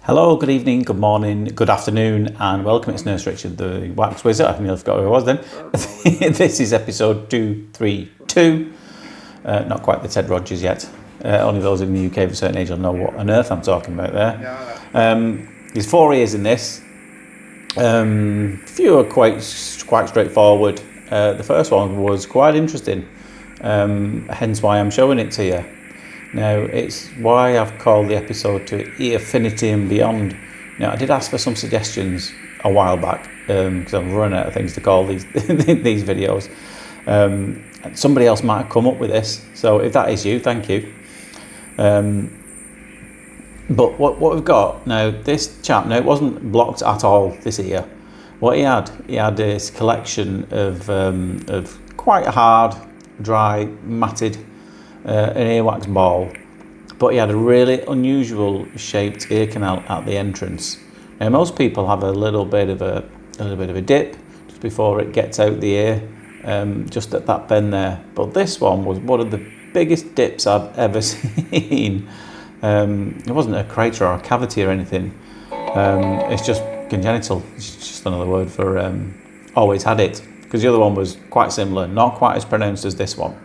Hello, good evening, good morning, good afternoon, and welcome. It's Nurse Richard, the Wax Wizard. I nearly forgot who I was then. This is episode 232. Not quite the Ted Rogers yet. Only those in the UK of a certain age will know what on earth I'm talking about there. There's 4 ears in this. Few are quite straightforward. The first one was quite interesting, hence why I'm showing it to you. Now, it's why I've called the episode to Earfinity And Beyond. Now, I did ask for some suggestions a while back, because I'm running out of things to call these these videos. Somebody else might have come up with this, so if that is you, thank you. But what we've got now, this chap, now it wasn't blocked at all, this ear. What he had this collection of quite hard, dry, matted an earwax ball, but he had a really unusual shaped ear canal at the entrance. Now most people have a little bit of a dip just before it gets out the ear, just at that bend there. But this one was one of the biggest dips I've ever seen. It wasn't a crater or a cavity or anything. It's just congenital. It's just another word for always had it. Because the other one was quite similar, not quite as pronounced as this one.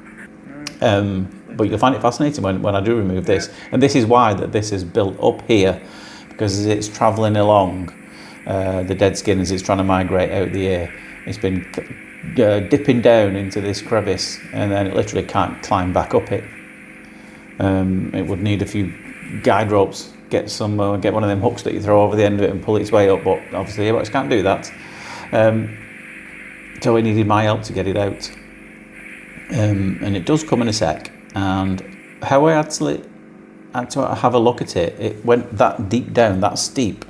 But you'll find it fascinating when I do remove this. And this is why that this is built up here, because as it's travelling along the dead skin, as it's trying to migrate out the ear, it's been dipping down into this crevice, and then it literally can't climb back up it. It would need a few guide ropes, get one of them hooks that you throw over the end of it and pull its way up, but obviously earwax can't do that. So we needed my help to get it out. And it does come in a sec, and how I actually had to have a look at it, it went that deep down, that steep,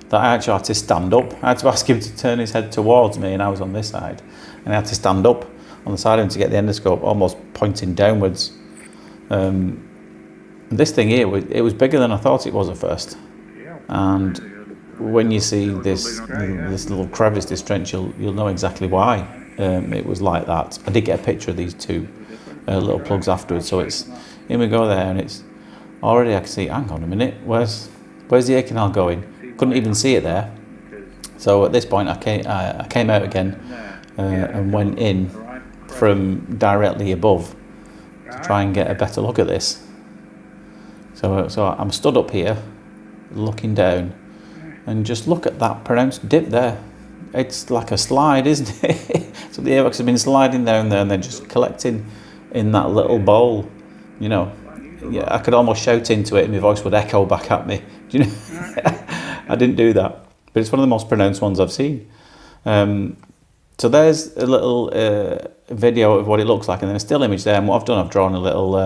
that I actually had to stand up. I had to ask him to turn his head towards me, and I was on this side, and I had to stand up on the side of him to get the endoscope almost pointing downwards. This thing here, it was bigger than I thought it was at first, and when you see this little crevice, this trench, you'll know exactly why it was like that. I did get a picture of these two little plugs afterwards, so it's here we go there, and it's already, I can see, hang on a minute, where's the ear canal going? Couldn't even see it there. So at this point I came out again and went in from directly above to try and get a better look at this. So I'm stood up here looking down, and just look at that pronounced dip there. It's like a slide, isn't it? So the earwax has been sliding down there and then just collecting in that little bowl. You know, yeah, I could almost shout into it and my voice would echo back at me. Do you know? I didn't do that, but it's one of the most pronounced ones I've seen. So there's a little video of what it looks like, and then a still image there. And what I've done, I've drawn a little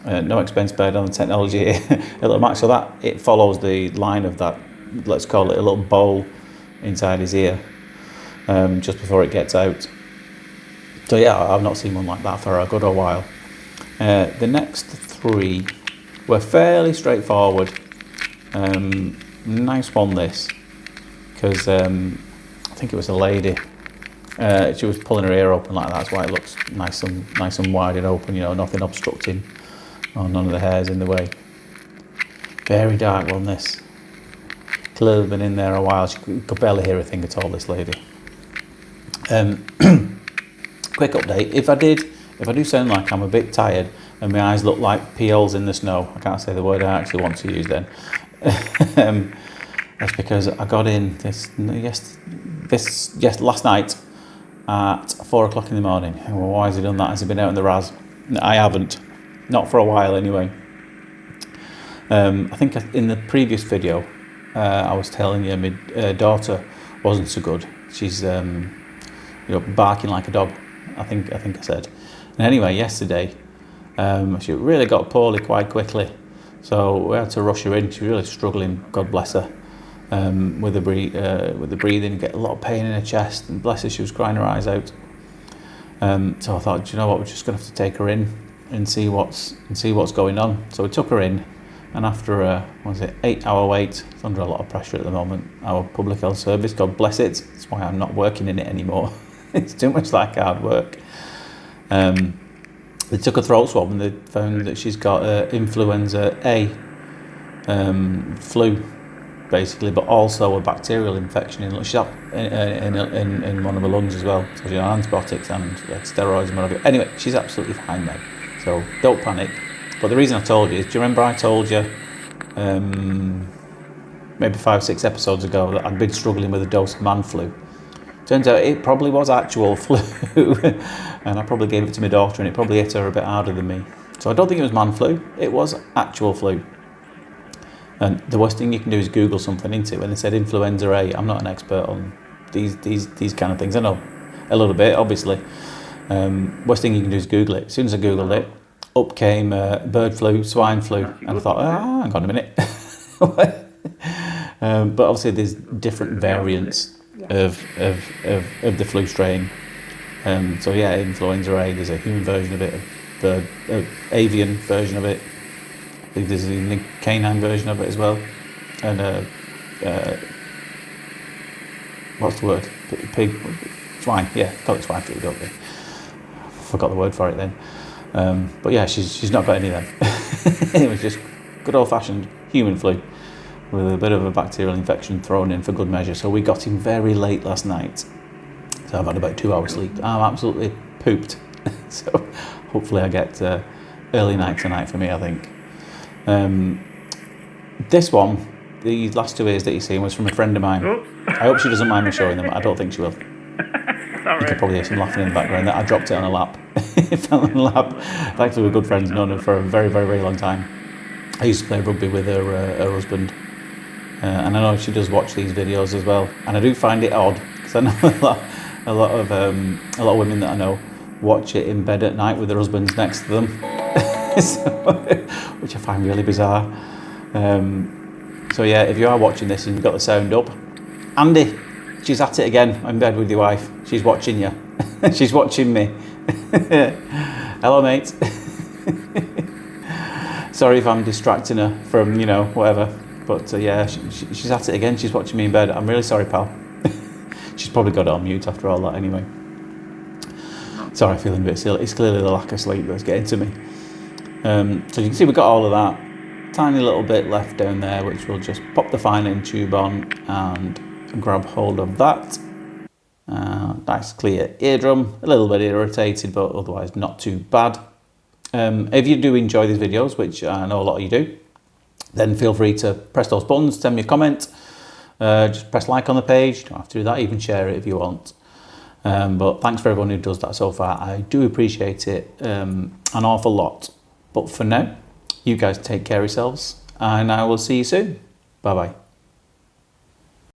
no expense spared on the technology here, a little map, so that it follows the line of that, let's call it a little bowl inside his ear, just before it gets out. So yeah, I've not seen one like that for a good old while. The next 3 were fairly straightforward. Nice one this, because I think it was a lady. She was pulling her ear open like that. That's why it looks nice and wide and open. You know, nothing obstructing, or none of the hairs in the way. Very dark one this. Clearly been in there a while. She could barely hear a thing at all, this lady. Quick update. If I do sound like I'm a bit tired and my eyes look like peels in the snow, I can't say the word I actually want to use then. That's because I got in last night at 4 o'clock in the morning. Well, why has he done that? Has he been out in the raz? No, I haven't. Not for a while anyway. I think in the previous video I was telling you my daughter wasn't so good. She's barking like a dog, I think I said. And anyway, yesterday she really got poorly quite quickly, so we had to rush her in. She was really struggling, God bless her, with the breathing, get a lot of pain in her chest, and bless her, she was crying her eyes out. So I thought, do you know what, we're just going to have to take her in and see what's going on. So we took her in. And after a 8-hour wait, it's under a lot of pressure at the moment. Our public health service, God bless it, that's why I'm not working in it anymore. It's too much like hard work. They took a throat swab and they found that she's got influenza A, flu. basically, but also a bacterial infection in one of her lungs as well. So she's on antibiotics and steroids and whatever. Anyway, she's absolutely fine now. So don't panic. But the reason I told you is, do you remember I told you maybe 5-6 episodes ago that I'd been struggling with a dose of man flu? Turns out it probably was actual flu, and I probably gave it to my daughter, and it probably hit her a bit harder than me. So I don't think it was man flu, it was actual flu. And the worst thing you can do is Google something into it. When they said influenza A, I'm not an expert on these kind of things. I know a little bit, obviously. Worst thing you can do is Google it. As soon as I Googled it, up came bird flu, swine flu, and I thought, hang on a minute. But obviously there's different variants of the flu strain. So yeah, influenza A, there's a human version of it, the avian version of it. I think there's a canine version of it as well. And what's the word? Pig, swine, yeah, call it swine flu, don't they? Forgot the word for it then. But yeah, she's not got any of them. It was just good old fashioned human flu with a bit of a bacterial infection thrown in for good measure. So we got in very late last night. So I've had about 2 hours sleep. I'm absolutely pooped. So hopefully I get early night tonight for me, I think. This one, the last 2 ears that you've seen was from a friend of mine. Oops. I hope she doesn't mind me showing them. I don't think she will. You could probably hear some laughing in the background. I dropped it on her lap. It fell on her lap. Thankfully we're good friends, known her for a very, very, very long time. I used to play rugby with her husband. And I know she does watch these videos as well. And I do find it odd, because I know a lot of women that I know watch it in bed at night with their husbands next to them. Which I find really bizarre. So yeah, if you are watching this and you've got the sound up, Andy, she's at it again in bed with your wife. She's watching you. She's watching me. Hello, mate. Sorry if I'm distracting her from, whatever. But yeah, she's at it again. She's watching me in bed. I'm really sorry, pal. She's probably got it on mute after all that anyway. Sorry, feeling a bit silly. It's clearly the lack of sleep that's getting to me. So you can see we've got all of that. Tiny little bit left down there, which we'll just pop the fine end tube on and grab hold of that. Nice clear eardrum. A little bit irritated, but otherwise not too bad. If you do enjoy these videos, which I know a lot of you do, then feel free to press those buttons, send me a comment. Just press like on the page. You don't have to do that, even share it if you want. But thanks for everyone who does that so far. I do appreciate it an awful lot. But for now, you guys take care of yourselves, and I will see you soon. Bye bye.